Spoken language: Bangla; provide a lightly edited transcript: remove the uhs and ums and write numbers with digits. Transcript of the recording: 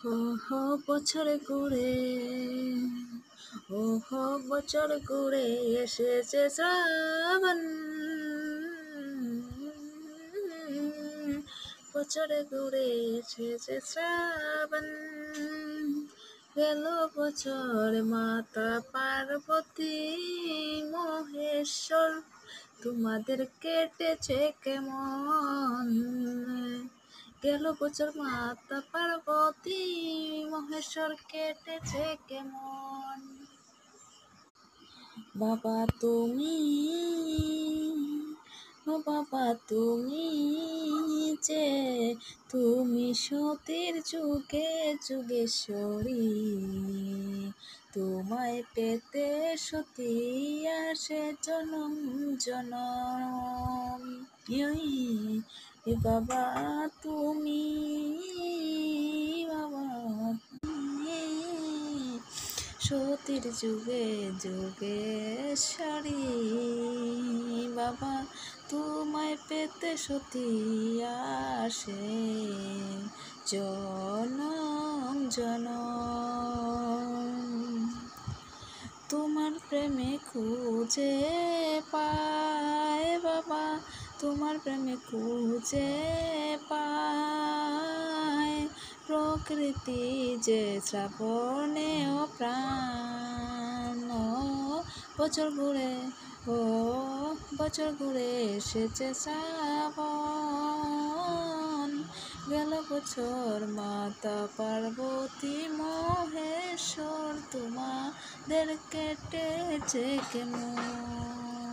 হো বছর ঘুরে, হো বছর ঘুরে এসেছে শ্রাবণ, বছর ঘুরে এসেছে শ্রাবণ। গেল বছর মাতা পার্বতী মহেশ্বর তোমাদের কেটেছে কেমন? গেল বছর মাতা পার্বতী মহেশ্বর কেটেছে কেমন? বাবা তুমি, ও বাবা তুমি যে, তুমি সতীর যুগে যুগেশ্বরী, তোমায় পেতে সতী আসে জনম জনম। বাবা তুমি, বাবা তুমি সতীর যুগে যুগেশ্বরী, বাবা তোমায় পেতে সতী আসে জনম জনম। তোমার প্রেমে খুঁজে পায় বাবা, তোমার প্রেমে খুঁজে পায় প্রকৃতি যে শ্রাবণে ও প্রাণ। বছর ঘুরে, ও বছর ঘুরে এসেছে শ্রাবণ। গেল বছর মাতা পার্বতী মহেশ্বর তোমাদের কেটেছে কেমন?